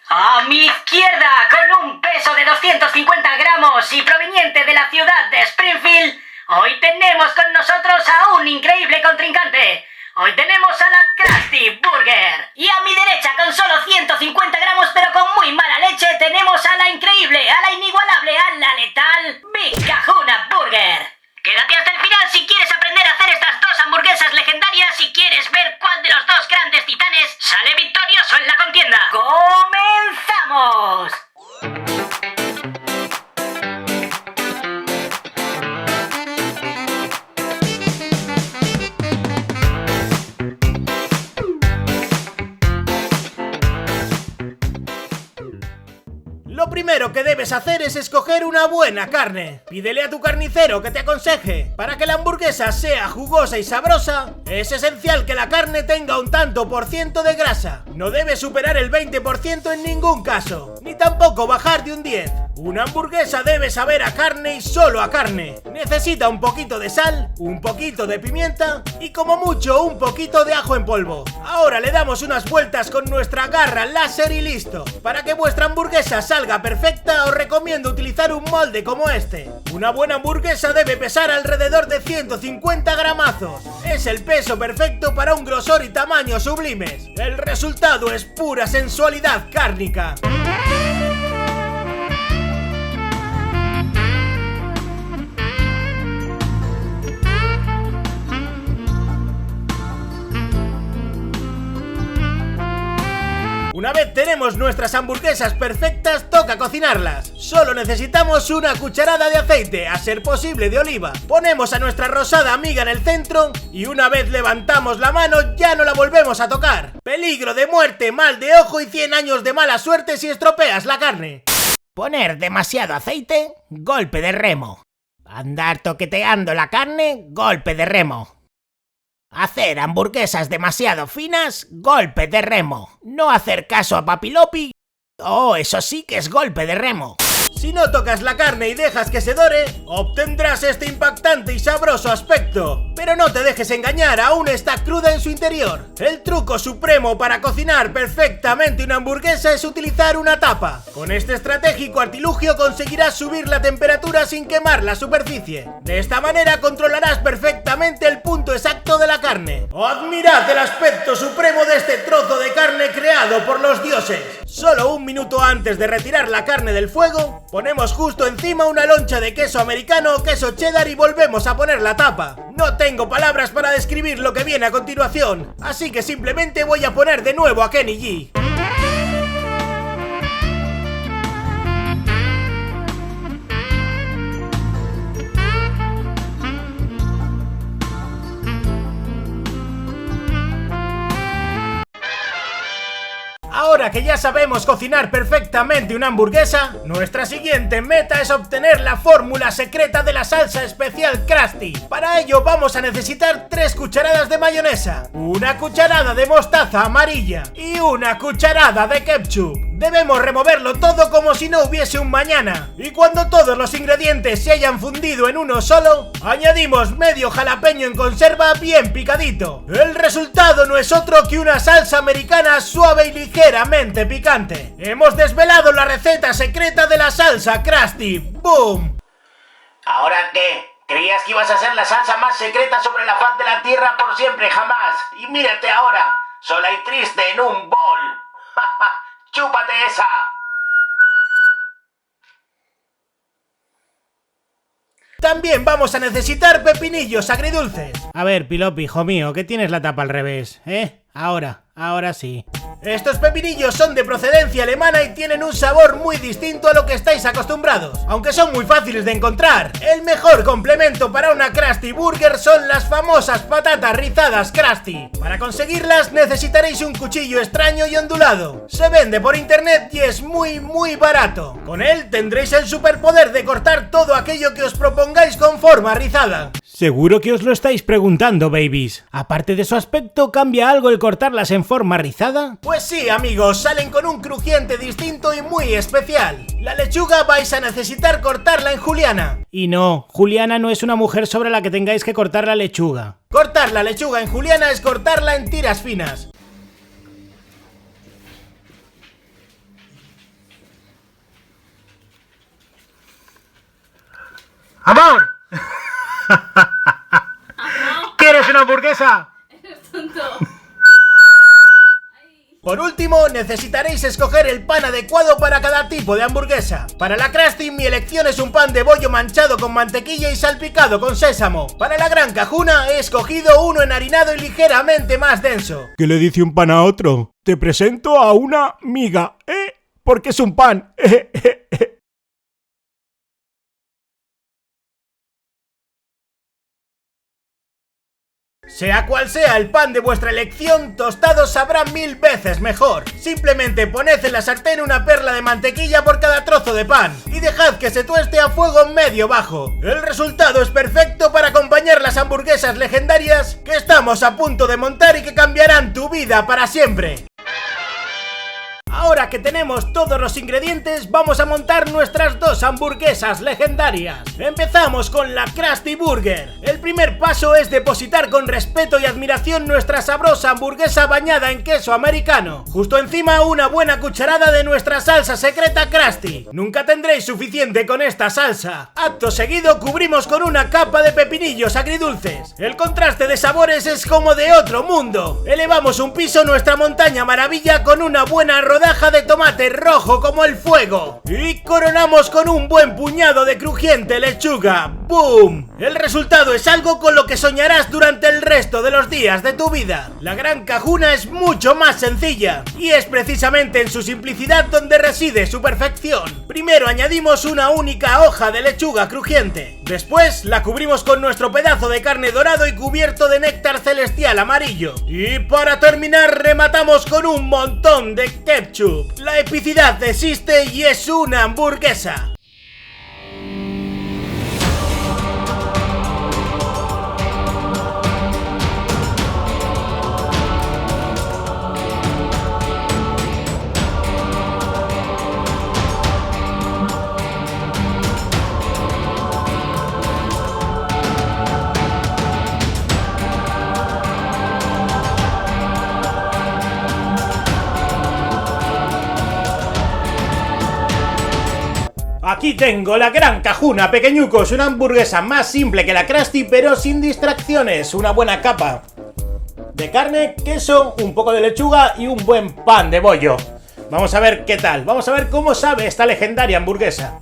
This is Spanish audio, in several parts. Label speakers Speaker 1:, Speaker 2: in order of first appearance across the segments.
Speaker 1: A mi izquierda, con un peso de 250 gramos y proveniente de la ciudad de Springfield, hoy tenemos con nosotros a un increíble contrincante. Hoy tenemos a la Krusty Burger. Y a mi derecha, con solo 150 gramos pero con muy mala leche, tenemos a la increíble, a la inigualable, a la letal Big Kahuna Burger. Quédate hasta el final si quieres aprender a hacer estas dos hamburguesas legendarias y quieres ver cuál de los dos grandes titanes sale victorioso en la contienda. ¡Comenzamos!
Speaker 2: Lo primero que debes hacer es escoger una buena carne. Pídele a tu carnicero que te aconseje. Para que la hamburguesa sea jugosa y sabrosa, es esencial que la carne tenga un tanto por ciento de grasa. No debe superar el 20% en ningún caso, ni tampoco bajar de un 10. Una hamburguesa debe saber a carne y solo a carne. Necesita un poquito de sal, un poquito de pimienta y como mucho un poquito de ajo en polvo. Ahora le damos unas vueltas con nuestra garra láser y listo. Para que vuestra hamburguesa salga perfecta, os recomiendo utilizar un molde como este. Una buena hamburguesa debe pesar alrededor de 150 gramazos. Es el peso perfecto para un grosor y tamaño sublimes. El resultado es pura sensualidad cárnica. Una vez tenemos nuestras hamburguesas perfectas, toca cocinarlas. Solo necesitamos una cucharada de aceite, a ser posible de oliva. Ponemos a nuestra rosada amiga en el centro y una vez levantamos la mano ya no la volvemos a tocar. Peligro de muerte, mal de ojo y 100 años de mala suerte si estropeas la carne. Poner demasiado aceite, golpe de remo. Andar toqueteando la carne, golpe de remo. Hacer hamburguesas demasiado finas, golpe de remo. No hacer caso a Papilopi, eso sí que es golpe de remo. Si no tocas la carne y dejas que se dore, obtendrás este impactante y sabroso aspecto. Pero no te dejes engañar, aún está cruda en su interior. El truco supremo para cocinar perfectamente una hamburguesa es utilizar una tapa. Con este estratégico artilugio conseguirás subir la temperatura sin quemar la superficie. De esta manera controlarás perfectamente el punto exacto de la carne. ¡Admirad el aspecto supremo de este trozo de carne creado por los dioses! Solo un minuto antes de retirar la carne del fuego, ponemos justo encima una loncha de queso americano o queso cheddar y volvemos a poner la tapa. No tengo palabras para describir lo que viene a continuación, así que simplemente voy a poner de nuevo a Kenny G. Ahora que ya sabemos cocinar perfectamente una hamburguesa, nuestra siguiente meta es obtener la fórmula secreta de la salsa especial Krusty. Para ello vamos a necesitar 3 cucharadas de mayonesa, una cucharada de mostaza amarilla y una cucharada de ketchup. Debemos removerlo todo como si no hubiese un mañana. Y cuando todos los ingredientes se hayan fundido en uno solo, añadimos medio jalapeño en conserva bien picadito. El resultado no es otro que una salsa americana suave y ligeramente picante. Hemos desvelado la receta secreta de la salsa Krusty. ¡Boom!
Speaker 3: ¿Ahora qué? ¿Creías que ibas a ser la salsa más secreta sobre la faz de la tierra por siempre jamás? Y mírate ahora, sola y triste en un bol. ¡Chúpate esa!
Speaker 2: También vamos a necesitar pepinillos agridulces. A ver, Pilopi, hijo mío, que tienes la tapa al revés, ¿eh? Ahora sí. Estos pepinillos son de procedencia alemana y tienen un sabor muy distinto a lo que estáis acostumbrados, aunque son muy fáciles de encontrar. El mejor complemento para una Krusty Burger son las famosas patatas rizadas Krusty. Para conseguirlas necesitaréis un cuchillo extraño y ondulado. Se vende por internet y es muy barato. Con él tendréis el superpoder de cortar todo aquello que os propongáis con forma rizada. Seguro que os lo estáis preguntando, babies. Aparte de su aspecto, ¿cambia algo el cortarlas en forma rizada? Pues sí, amigos, salen con un crujiente distinto y muy especial. La lechuga vais a necesitar cortarla en juliana. Y no, Juliana no es una mujer sobre la que tengáis que cortar la lechuga. Cortar la lechuga en juliana es cortarla en tiras finas. ¡Amor! ¿Quieres una hamburguesa?
Speaker 4: Eres tonto.
Speaker 2: Por último, necesitaréis escoger el pan adecuado para cada tipo de hamburguesa. Para la Krusty, mi elección es un pan de bollo manchado con mantequilla y salpicado con sésamo. Para la Gran Cajuna, he escogido uno enharinado y ligeramente más denso.
Speaker 5: ¿Qué le dice un pan a otro? Te presento a una miga, porque es un pan.
Speaker 2: Sea cual sea el pan de vuestra elección, tostado sabrá 1000 veces mejor. Simplemente poned en la sartén una perla de mantequilla por cada trozo de pan y dejad que se tueste a fuego medio bajo. El resultado es perfecto para acompañar las hamburguesas legendarias que estamos a punto de montar y que cambiarán tu vida para siempre. Ahora que tenemos todos los ingredientes, vamos a montar nuestras dos hamburguesas legendarias. Empezamos con la Krusty Burger. El primer paso es depositar con respeto y admiración nuestra sabrosa hamburguesa bañada en queso americano. Justo encima una buena cucharada de nuestra salsa secreta Krusty. Nunca tendréis suficiente con esta salsa. Acto seguido cubrimos con una capa de pepinillos agridulces. El contraste de sabores es como de otro mundo. Elevamos un piso nuestra montaña maravilla con una buena rodaja de tomate rojo como el fuego y coronamos con un buen puñado de crujiente lechuga. ¡Boom! El resultado es algo con lo que soñarás durante el resto de los días de tu vida. La Gran Cajuna es mucho más sencilla y es precisamente en su simplicidad donde reside su perfección. Primero añadimos una única hoja de lechuga crujiente. Después la cubrimos con nuestro pedazo de carne dorado y cubierto de néctar celestial amarillo. Y para terminar rematamos con un montón de ketchup. La epicidad existe y es una hamburguesa. Aquí tengo la Gran Cajuna, pequeñucos, una hamburguesa más simple que la Krusty, pero sin distracciones. Una buena capa de carne, queso, un poco de lechuga y un buen pan de bollo. Vamos a ver qué tal, vamos a ver cómo sabe esta legendaria hamburguesa.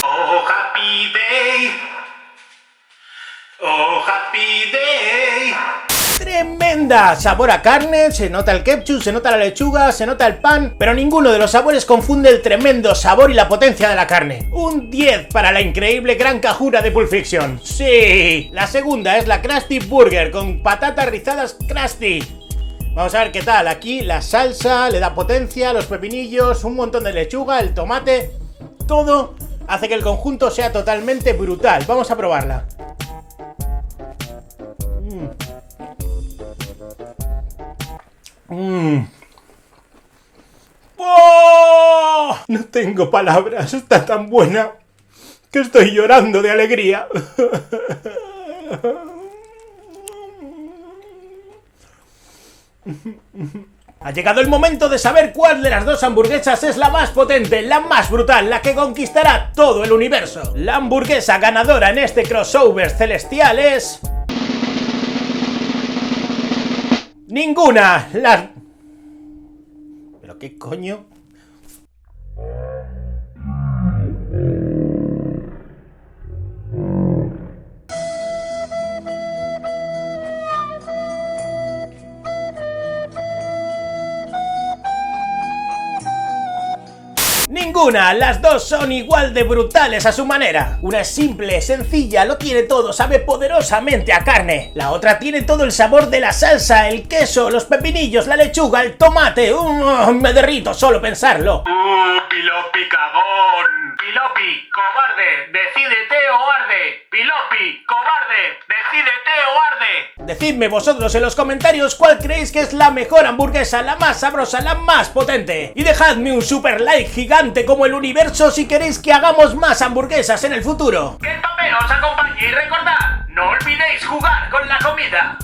Speaker 3: Oh, happy day. Oh, happy day.
Speaker 2: ¡Tremenda! Sabor a carne, se nota el ketchup, se nota la lechuga, se nota el pan, pero ninguno de los sabores confunde el tremendo sabor y la potencia de la carne. Un 10 para la increíble Gran Cajuna de Pulp Fiction. ¡Sí! La segunda es la Krusty Burger con patatas rizadas Krusty. Vamos a ver qué tal. Aquí la salsa le da potencia, los pepinillos, un montón de lechuga, el tomate. Todo hace que el conjunto sea totalmente brutal. Vamos a probarla. ¡Oh! No tengo palabras, está tan buena que estoy llorando de alegría. Ha llegado el momento de saber cuál de las dos hamburguesas es la más potente, la más brutal, la que conquistará todo el universo. La hamburguesa ganadora en este crossover celestial es... ¡Ninguna! ¿Pero qué coño? Ninguna, las dos son igual de brutales a su manera. Una es simple, sencilla, lo tiene todo, sabe poderosamente a carne. La otra tiene todo el sabor de la salsa, el queso, los pepinillos, la lechuga, el tomate. Me derrito solo pensarlo.
Speaker 3: Pilopi cagón. Pilopi, cobarde, decídete o arde. Pilopi, cobarde, decídete o arde.
Speaker 2: Decidme vosotros en los comentarios cuál creéis que es la mejor hamburguesa, la más sabrosa, la más potente. Y dejadme un super like gigante como el universo si queréis que hagamos más hamburguesas en el futuro.
Speaker 3: Que el papel os acompañe y recordad, no olvidéis jugar con la comida.